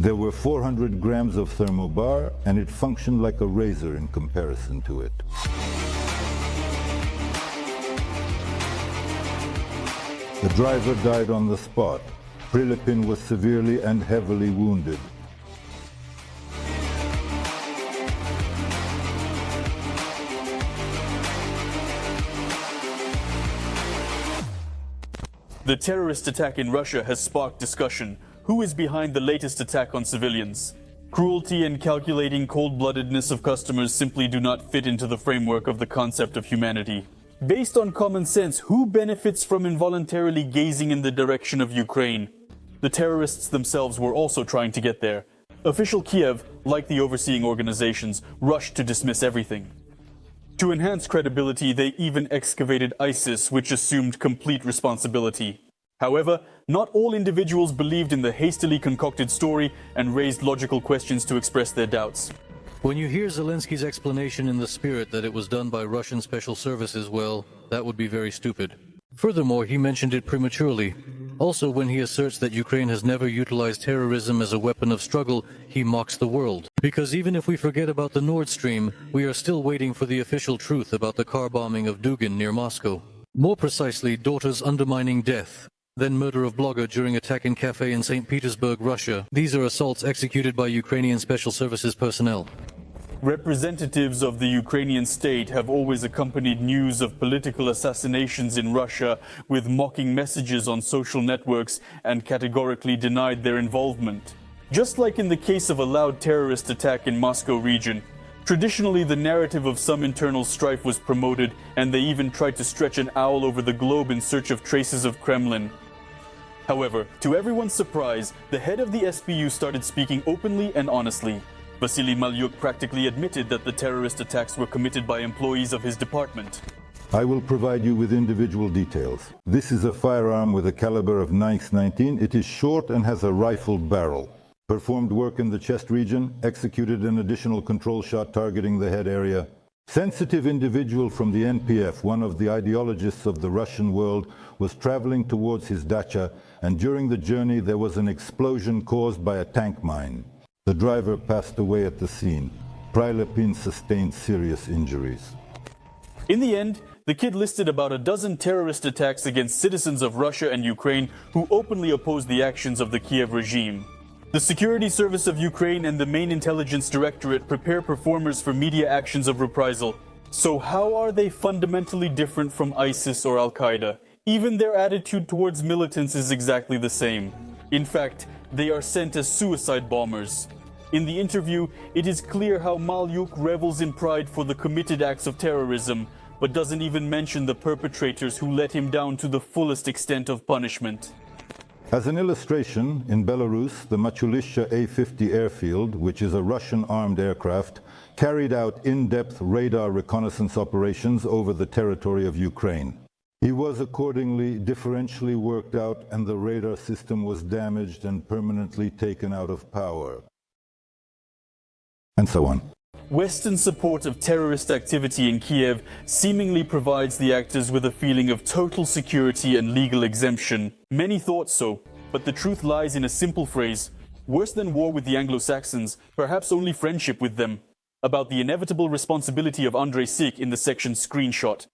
There were 400 grams of thermobar, and it functioned like a razor in comparison to it. The driver died on the spot. Prilepin was severely and heavily wounded. The terrorist attack in Russia has sparked discussion. Who is behind the latest attack on civilians? Cruelty and calculating cold-bloodedness of customers simply do not fit into the framework of the concept of humanity. Based on common sense, who benefits from involuntarily gazing in the direction of Ukraine? The terrorists themselves were also trying to get there. Official Kiev, like the overseeing organizations, rushed to dismiss everything. To enhance credibility, they even excavated ISIS, which assumed complete responsibility. However, not all individuals believed in the hastily concocted story and raised logical questions to express their doubts. When you hear Zelensky's explanation in the spirit that it was done by Russian special services, well, that would be very stupid. Furthermore, he mentioned it prematurely. Also, when he asserts that Ukraine has never utilized terrorism as a weapon of struggle, he mocks the world. Because even if we forget about the Nord Stream, we are still waiting for the official truth about the car bombing of Dugin near Moscow. More precisely, daughters undermining death. Then murder of blogger during attack in cafe in St. Petersburg, Russia. These are assaults executed by Ukrainian special services personnel. Representatives of the Ukrainian state have always accompanied news of political assassinations in Russia with mocking messages on social networks and categorically denied their involvement. Just like in the case of a loud terrorist attack in Moscow region, traditionally the narrative of some internal strife was promoted, and they even tried to stretch an owl over the globe in search of traces of Kremlin. However, to everyone's surprise, the head of the SBU started speaking openly and honestly. Vasily Malyuk practically admitted that the terrorist attacks were committed by employees of his department. I will provide you with individual details. This is a firearm with a caliber of 9x19. It is short and has a rifled barrel. Performed work in the chest region, executed an additional control shot targeting the head area. Sensitive individual from the NPF, one of the ideologists of the Russian world, was traveling towards his dacha, and during the journey there was an explosion caused by a tank mine. The driver passed away at the scene. Prilepin sustained serious injuries. In the end, the kid listed about a dozen terrorist attacks against citizens of Russia and Ukraine who openly opposed the actions of the Kiev regime. The Security Service of Ukraine and the main intelligence directorate prepare performers for media actions of reprisal. So how are they fundamentally different from ISIS or Al-Qaeda? Even their attitude towards militants is exactly the same. In fact, they are sent as suicide bombers. In the interview, it is clear how Malyuk revels in pride for the committed acts of terrorism, but doesn't even mention the perpetrators who let him down to the fullest extent of punishment. As an illustration, in Belarus, the Machulishcha A-50 airfield, which is a Russian armed aircraft, carried out in-depth radar reconnaissance operations over the territory of Ukraine. He was accordingly differentially worked out, and the radar system was damaged and permanently taken out of power. And so on. Western support of terrorist activity in Kiev seemingly provides the actors with a feeling of total security and legal exemption. Many thought so, but the truth lies in a simple phrase: worse than war with the Anglo-Saxons, perhaps only friendship with them. About the inevitable responsibility of Andrei Sik in the section Screenshot.